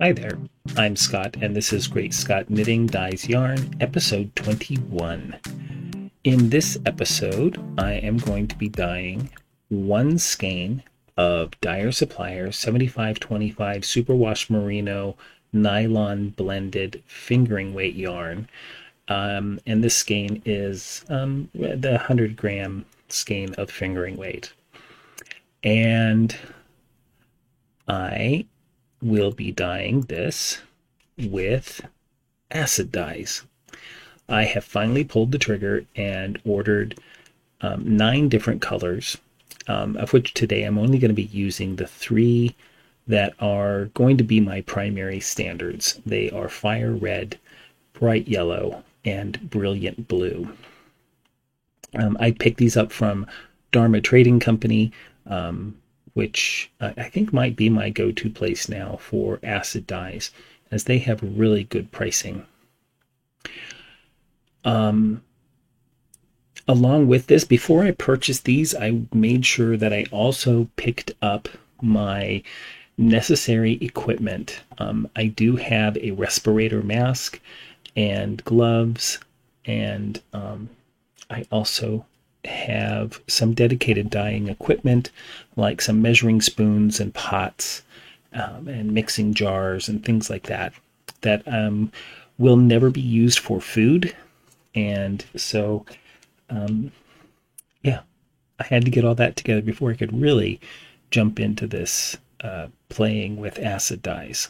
Hi there, I'm Scott, and this is Great Scott Knitting Dyes Yarn, episode 21. In this episode, I am going to be dyeing one skein of Dyer Supplier 7525 Superwash Merino nylon blended fingering weight yarn. And this skein is the 100 gram skein of fingering weight. And I will be dyeing this with acid dyes. I have finally pulled the trigger and ordered 9 different colors, of which today I'm only going to be using the 3 that are going to be my primary standards. They are Fire Red, Bright Yellow, and Brilliant Blue. I picked these up from Dharma Trading Company, which I think might be my go-to place now for acid dyes, as they have really good pricing. Along with this, before I purchased these, I made sure that I also picked up my necessary equipment. I do have a respirator mask and gloves, and I also have some dedicated dyeing equipment, like some measuring spoons and pots, and mixing jars and things like that, that will never be used for food. And so, yeah, I had to get all that together before I could really jump into this playing with acid dyes.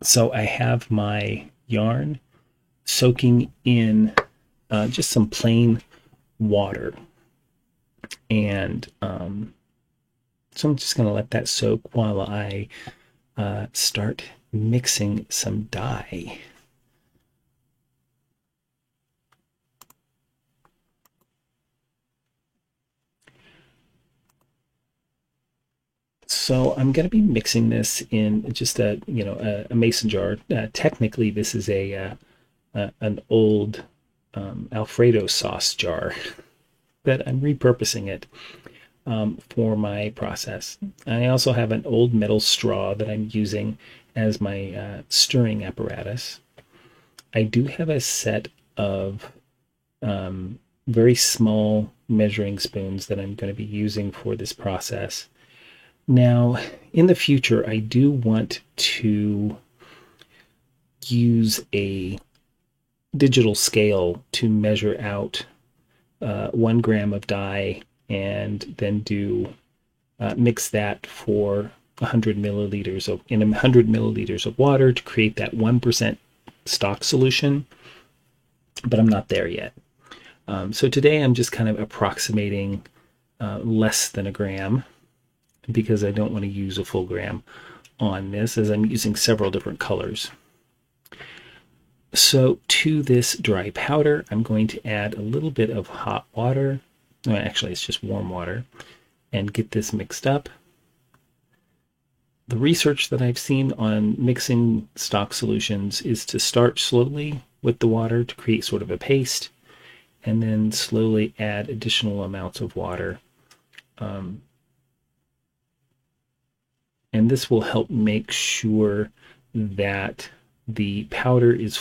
So I have my yarn soaking in just some plain water. And so I'm just going to let that soak while I start mixing some dye. So I'm going to be mixing this in just a mason jar. Technically, this is an old Alfredo sauce jar that I'm repurposing it for my process. I also have an old metal straw that I'm using as my stirring apparatus. I do have a set of very small measuring spoons that I'm going to be using for this process. Now, in the future, I do want to use a digital scale to measure out 1 gram of dye, and then do mix that for 100 milliliters of water to create that 1% stock solution. But I'm not there yet. So today I'm just kind of approximating less than a gram, because I don't want to use a full gram on this, as I'm using several different colors. So to this dry powder, I'm going to add a little bit of hot water. Well, actually, it's just warm water, and get this mixed up. The research that I've seen on mixing stock solutions is to start slowly with the water to create sort of a paste, and then slowly add additional amounts of water. And this will help make sure that the powder is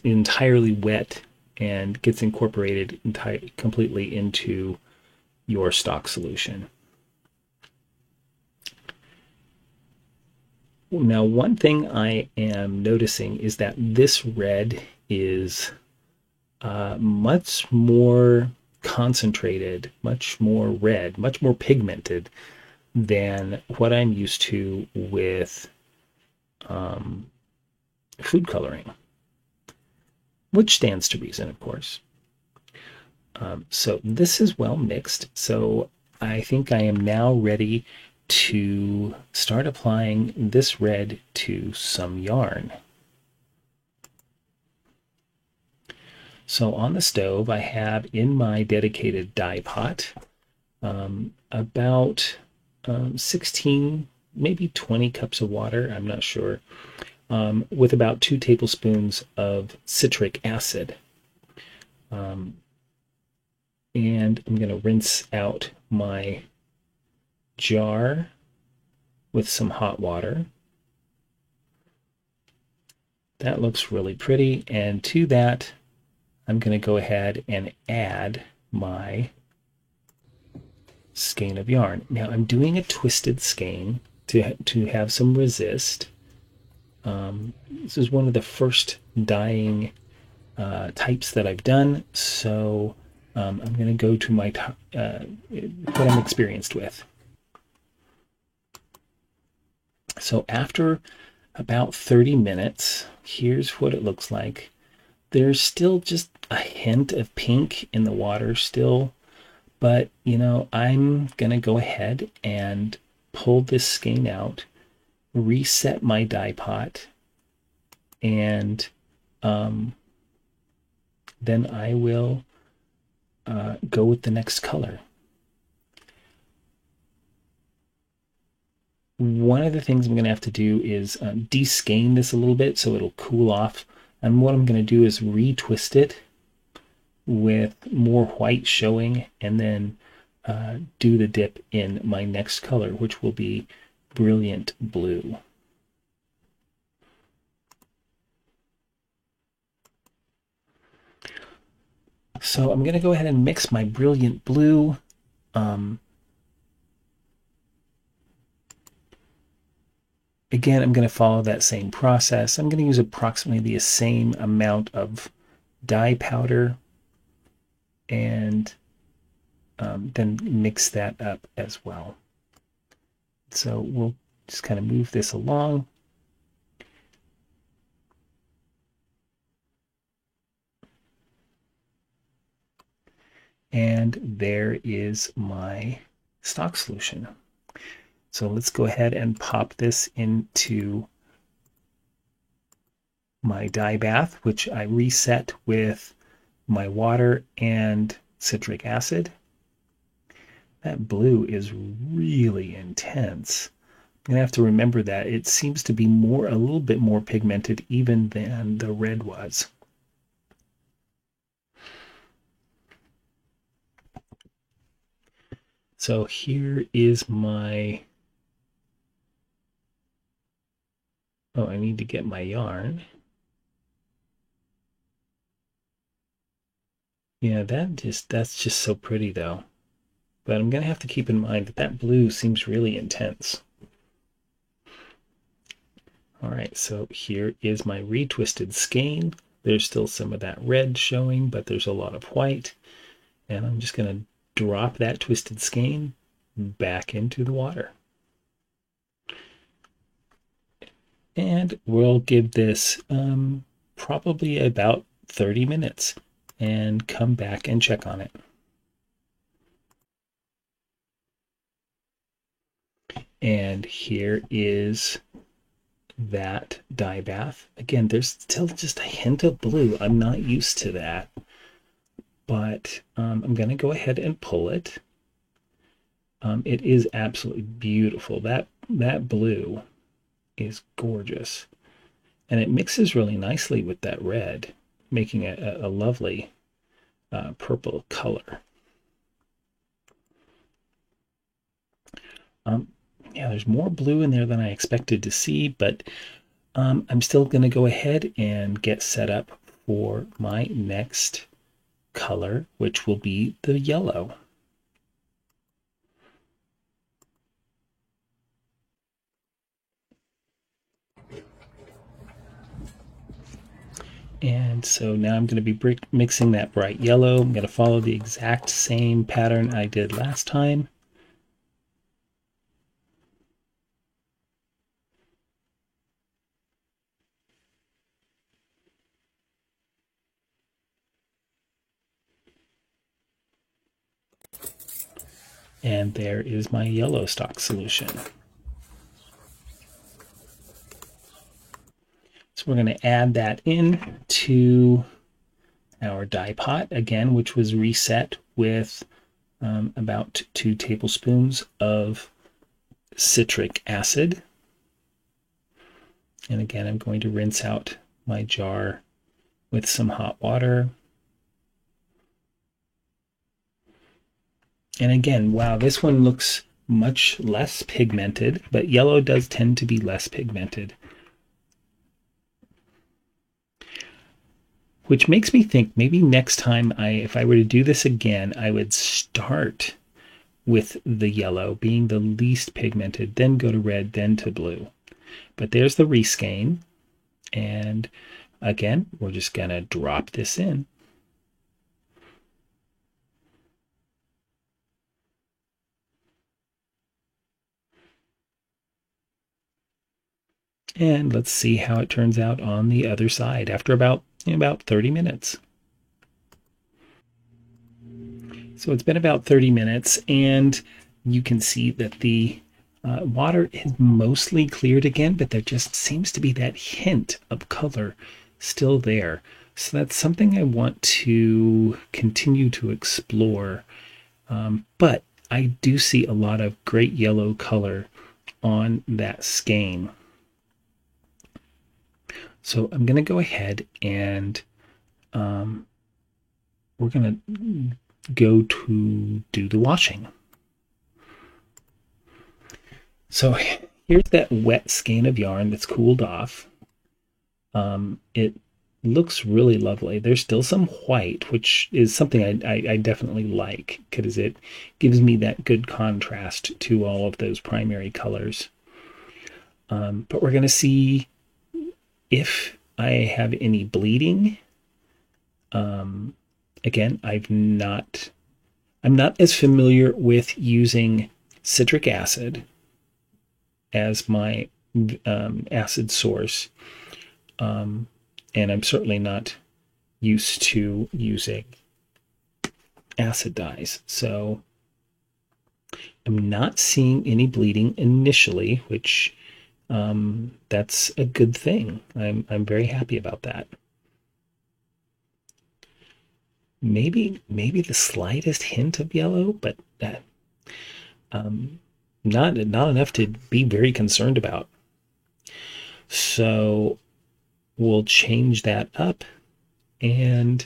entirely wet and gets incorporated completely into your stock solution. Now, one thing I am noticing is that this red is much more concentrated, much more red, much more pigmented than what I'm used to with food coloring, which stands to reason, of course. So this is well mixed. So I think I am now ready to start applying this red to some yarn. So on the stove, I have in my dedicated dye pot about 16, maybe 20 cups of water, I'm not sure, with about 2 tablespoons of citric acid. And I'm going to rinse out my jar with some hot water. That looks really pretty. And to that, I'm going to go ahead and add my skein of yarn. Now I'm doing a twisted skein to have some resist. This is one of the first dyeing types that I've done, so I'm going to go to my what I'm experienced with. So after about 30 minutes, here's what it looks like. There's still just a hint of pink in the water still, but you know, I'm going to go ahead and pull this skein out, reset my dye pot, and then I will go with the next color. One of the things I'm going to have to do is deskein this a little bit so it'll cool off. And what I'm going to do is retwist it with more white showing, and then do the dip in my next color, which will be Brilliant Blue. So I'm going to go ahead and mix my Brilliant Blue. Again, I'm going to follow that same process. I'm going to use approximately the same amount of dye powder, and then mix that up as well. So we'll just kind of move this along. And there is my stock solution. So let's go ahead and pop this into my dye bath, which I reset with my water and citric acid. That blue is really intense. I'm going to have to remember that. It seems to be a little bit more pigmented even than the red was. So here is my... Oh, I need to get my yarn. Yeah, that's just so pretty though. But I'm going to have to keep in mind that that blue seems really intense. All right, so here is my retwisted skein. There's still some of that red showing, but there's a lot of white. And I'm just going to drop that twisted skein back into the water. And we'll give this probably about 30 minutes and come back and check on it. And here is that dye bath. Again, there's still just a hint of blue. I'm not used to that, but I'm going to go ahead and pull it. It is absolutely beautiful. That blue is gorgeous, and it mixes really nicely with that red, making it a lovely purple color. Yeah, there's more blue in there than I expected to see, but I'm still going to go ahead and get set up for my next color, which will be the yellow. And so now I'm going to be mixing that bright yellow. I'm going to follow the exact same pattern I did last time. And there is my yellow stock solution. So we're going to add that in to our dye pot again, which was reset with about 2 tablespoons of citric acid. And again, I'm going to rinse out my jar with some hot water. And again, wow, this one looks much less pigmented, but yellow does tend to be less pigmented. Which makes me think maybe next time if I were to do this again, I would start with the yellow being the least pigmented, then go to red, then to blue. But there's the reskein. And again, we're just going to drop this in. And let's see how it turns out on the other side after about 30 minutes. So it's been about 30 minutes, and you can see that the water is mostly cleared again, but there just seems to be that hint of color still there. So that's something I want to continue to explore. But I do see a lot of great yellow color on that skein. So I'm going to go ahead and we're going to go to do the washing. So here's that wet skein of yarn that's cooled off. It looks really lovely. There's still some white, which is something I definitely like because it gives me that good contrast to all of those primary colors. But we're going to see if I have any bleeding. Again, I'm not as familiar with using citric acid as my acid source. And I'm certainly not used to using acid dyes. So I'm not seeing any bleeding initially, which that's a good thing. I'm very happy about that. Maybe the slightest hint of yellow, but that not enough to be very concerned about. So we'll change that up, and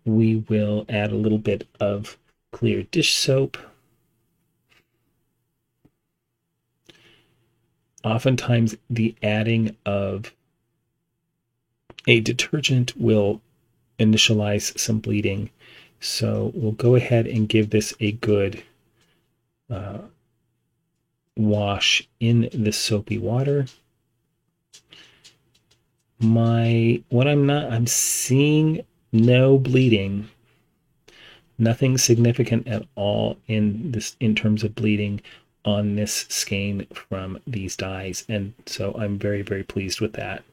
we will add a little bit of clear dish soap. Oftentimes the adding of a detergent will initialize some bleeding. So we'll go ahead and give this a good wash in the soapy water. I'm seeing no bleeding, nothing significant at all in terms of bleeding on this skein from these dyes, and so I'm very, very pleased with that.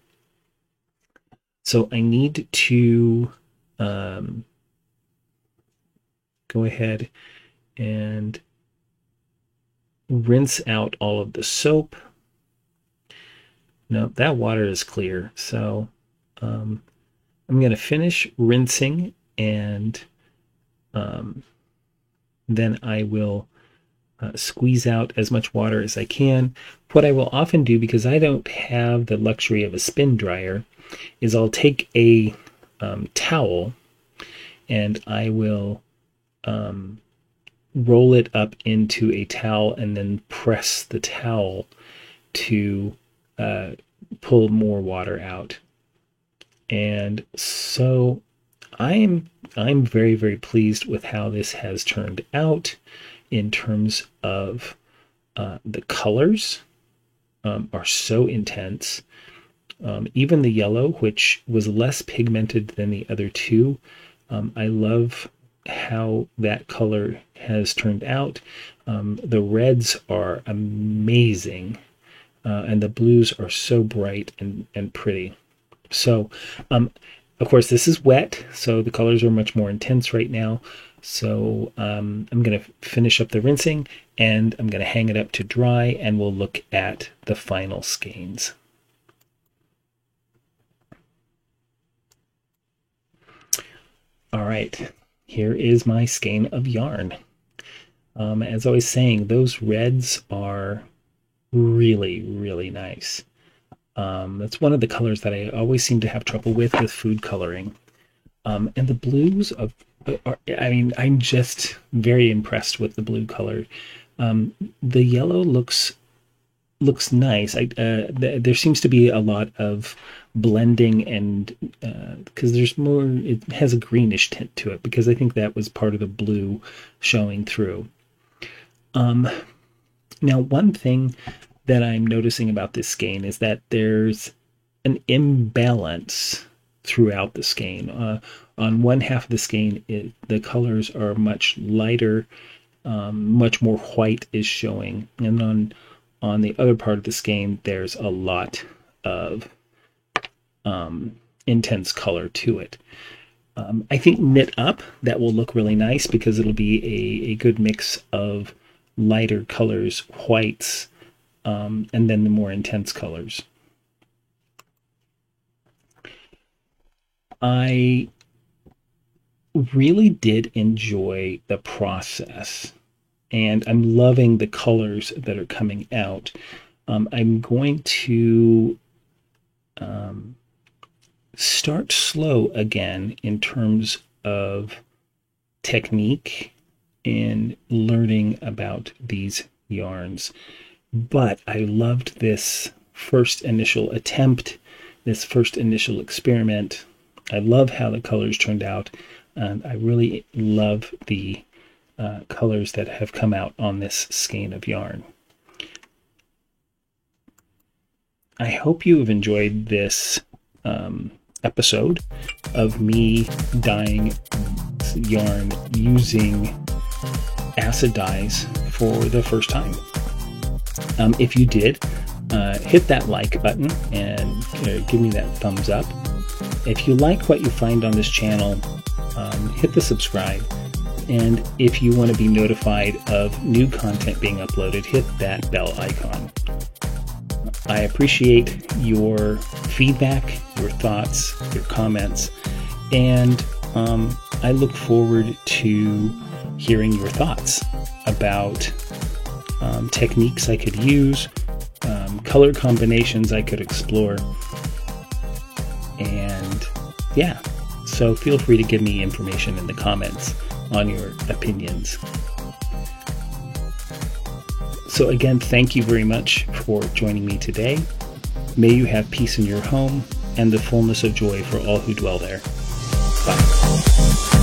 So I need to go ahead and rinse out all of the soap. No, that water is clear. So I'm going to finish rinsing, and then I will squeeze out as much water as I can. What I will often do, because I don't have the luxury of a spin dryer, is I'll take a towel and I will roll it up into a towel and then press the towel to pull more water out. And so I'm very, very pleased with how this has turned out in terms of the colors are so intense. Even the yellow, which was less pigmented than the other two, I love how that color has turned out. The reds are amazing, and the blues are so bright and pretty. So, of course, this is wet, so the colors are much more intense right now. So I'm going to finish up the rinsing, and I'm going to hang it up to dry, and we'll look at the final skeins. All right, here is my skein of yarn. As I was saying, those reds are really, really nice. That's one of the colors that I always seem to have trouble with food coloring. And the blues, of I mean, I'm just very impressed with the blue color. The yellow looks nice. There seems to be a lot of blending, and because there's more, it has a greenish tint to it, because I think that was part of the blue showing through. Now, one thing that I'm noticing about this skein is that there's an imbalance throughout the skein. On one half of the skein, the colors are much lighter, much more white is showing, and on the other part of the skein, there's a lot of intense color to it. I think knit up, that will look really nice, because it'll be a good mix of lighter colors, whites, and then the more intense colors. I really did enjoy the process, and I'm loving the colors that are coming out. I'm going to start slow again in terms of technique in learning about these yarns. But I loved this first initial attempt, this first initial experiment. I love how the colors turned out, and I really love the colors that have come out on this skein of yarn. I hope you have enjoyed this episode of me dyeing yarn using acid dyes for the first time. If you did, hit that like button and give me that thumbs up. If you like what you find on this channel, hit the subscribe. And if you want to be notified of new content being uploaded, hit that bell icon. I appreciate your feedback, your thoughts, your comments, and I look forward to hearing your thoughts about techniques I could use, color combinations I could explore, and yeah, so feel free to give me information in the comments on your opinions. So again, thank you very much for joining me today. May you have peace in your home and the fullness of joy for all who dwell there. Bye.